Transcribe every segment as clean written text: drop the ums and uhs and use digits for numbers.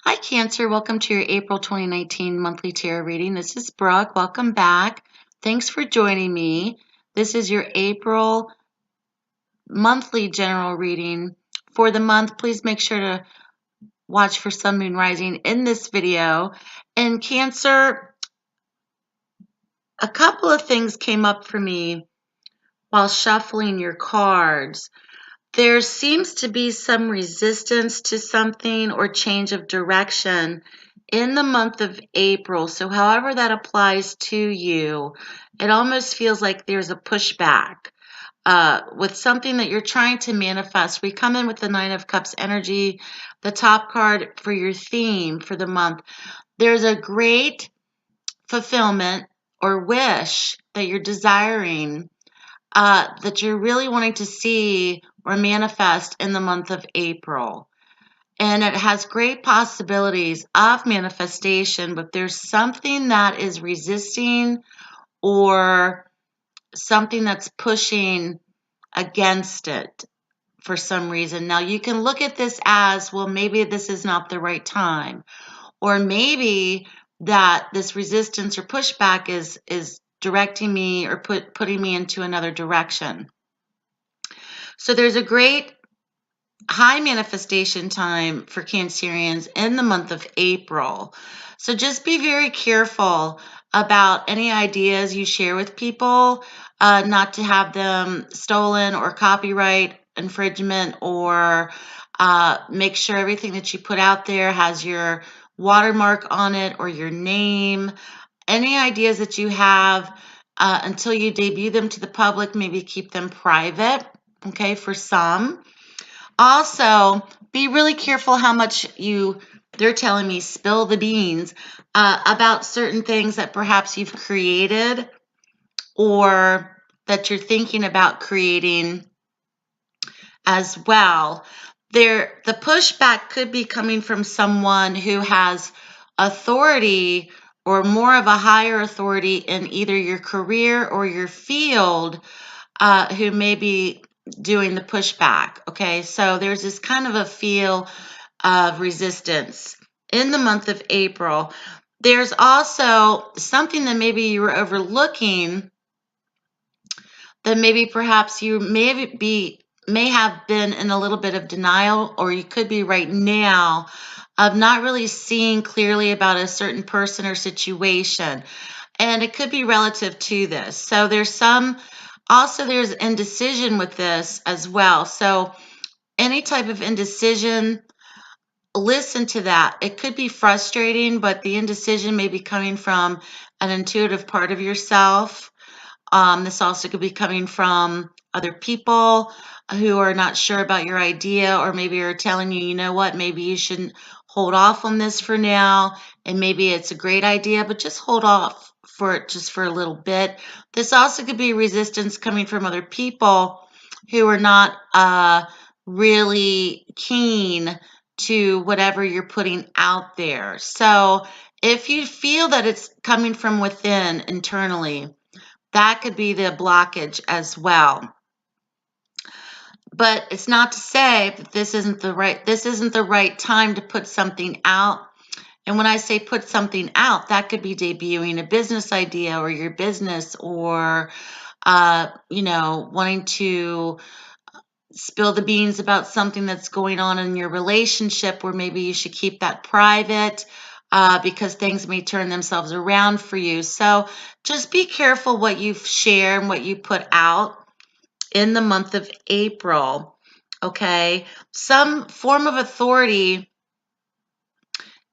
Hi, Cancer. Welcome to your April 2019 monthly tarot reading. This is Brooke. Welcome back. Thanks for joining me. This is your April monthly general reading for the month. Please make sure to watch for Sun, Moon, Rising in this video. And Cancer, a couple of things came up for me while shuffling your cards. There seems to be some resistance to something or change of direction in the month of April. So however that applies to you, it almost feels like there's a pushback with something that you're trying to manifest. We come in with the Nine of Cups energy, the top card for your theme for the month. There's a great fulfillment or wish that you're desiring, that you're really wanting to see or manifest in the month of April. And it has great possibilities of manifestation, but there's something that is resisting or something that's pushing against it for some reason. Now, you can look at this as, well, maybe this is not the right time, or maybe that this resistance or pushback is directing me or putting me into another direction. So there's a great high manifestation time for Cancerians in the month of April. So just be very careful about any ideas you share with people, not to have them stolen or copyright infringement, or make sure everything that you put out there has your watermark on it or your name. Any ideas that you have, until you debut them to the public, maybe keep them private, okay, for some. Also, be really careful how much they're telling me, spill the beans about certain things that perhaps you've created or that you're thinking about creating as well. The pushback could be coming from someone who has authority or more of a higher authority in either your career or your field, who may be doing the pushback. Okay, so there's this kind of a feel of resistance in the month of April. There's also something that maybe you were overlooking, that maybe perhaps you may have been in a little bit of denial, or you could be right now, of not really seeing clearly about a certain person or situation. And it could be relative to this. So there's indecision with this as well. So any type of indecision, listen to that. It could be frustrating, but the indecision may be coming from an intuitive part of yourself. This also could be coming from other people who are not sure about your idea, or maybe are telling you, you know what, maybe you shouldn't hold off on this for now, and maybe it's a great idea, but just hold off for it just for a little bit. This also could be resistance coming from other people who are not really keen to whatever you're putting out there. So if you feel that it's coming from within internally, that could be the blockage as well. But it's not to say that this isn't the right time to put something out. And when I say put something out, that could be debuting a business idea or your business, or wanting to spill the beans about something that's going on in your relationship, where maybe you should keep that private, because things may turn themselves around for you. So just be careful what you share and what you put out in the month of April, okay? Some form of authority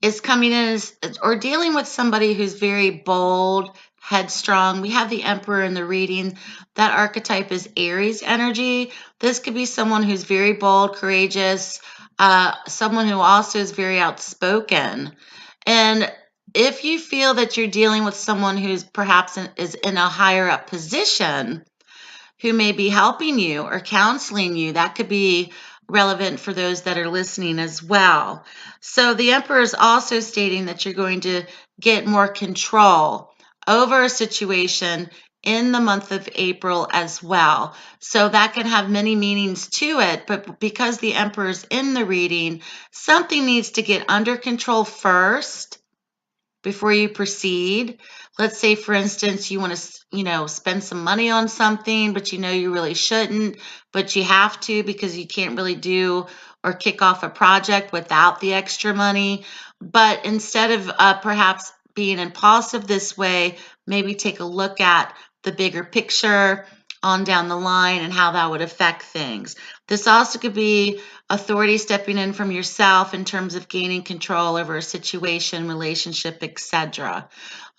is coming in or dealing with somebody who's very bold, headstrong. We have the Emperor in the reading. That archetype is Aries energy. This could be someone who's very bold, courageous, someone who also is very outspoken. And if you feel that you're dealing with someone who's perhaps is in a higher up position, who may be helping you or counseling you, that could be relevant for those that are listening as well. So the Emperor is also stating that you're going to get more control over a situation in the month of April as well. So that can have many meanings to it, but because the Emperor's in the reading, something needs to get under control first before you proceed. Let's say, for instance, you want to, spend some money on something, but you really shouldn't, but you have to because you can't really do or kick off a project without the extra money. But instead of perhaps being impulsive this way, maybe take a look at the bigger picture on down the line and how that would affect things. This also could be authority stepping in from yourself in terms of gaining control over a situation, relationship, etc.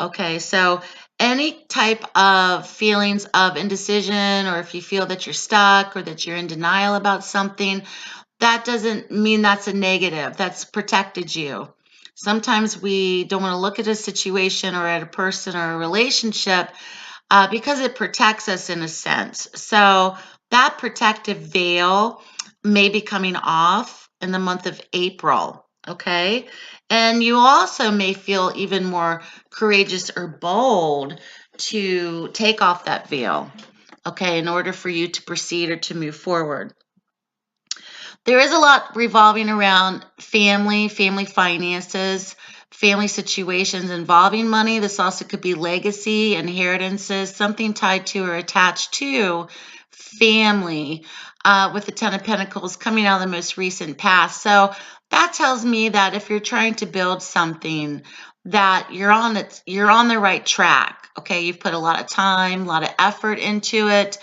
Okay, so any type of feelings of indecision, or if you feel that you're stuck or that you're in denial about something, that doesn't mean that's a negative. That's protected you. Sometimes we don't want to look at a situation or at a person or a relationship because it protects us in a sense. So that protective veil may be coming off in the month of April, okay? And you also may feel even more courageous or bold to take off that veil, okay, in order for you to proceed or to move forward. There is a lot revolving around family finances, family situations involving money. This also could be legacy, inheritances, something tied to or attached to family, with the Ten of Pentacles coming out of the most recent past. So that tells me that if you're trying to build something, that you're on the right track. Okay, you've put a lot of time, a lot of effort into it.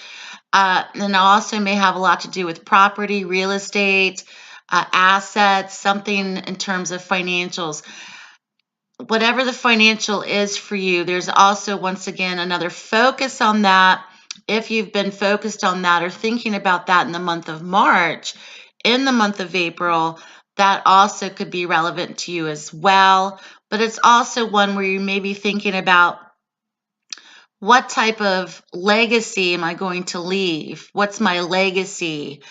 And also may have a lot to do with property, real estate, assets, something in terms of financials. Whatever the financial is for you, there's also, once again, another focus on that. If you've been focused on that or thinking about that in the month of March, in the month of April, that also could be relevant to you as well. But it's also one where you may be thinking about, what type of legacy am I going to leave? What's my legacy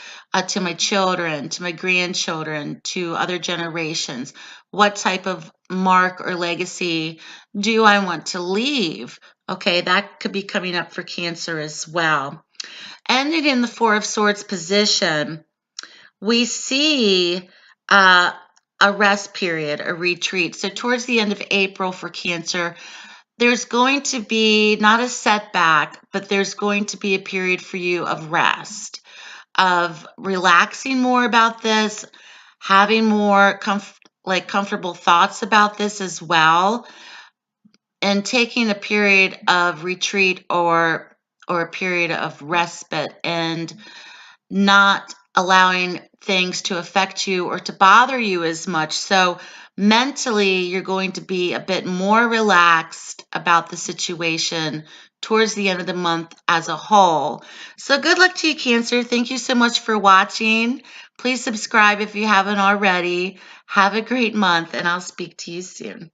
to my children, to my grandchildren, to other generations? What type of mark or legacy do I want to leave? Okay, that could be coming up for Cancer as well. Ended in the Four of Swords position, we see a rest period, a retreat. So towards the end of April for Cancer, there's going to be not a setback, but there's going to be a period for you of rest, of relaxing more about this, having more comfortable thoughts about this as well, and taking a period of retreat or a period of respite, and not allowing things to affect you or to bother you as much. So mentally, you're going to be a bit more relaxed about the situation towards the end of the month as a whole. So good luck to you, Cancer. Thank you so much for watching. Please subscribe if you haven't already. Have a great month, and I'll speak to you soon.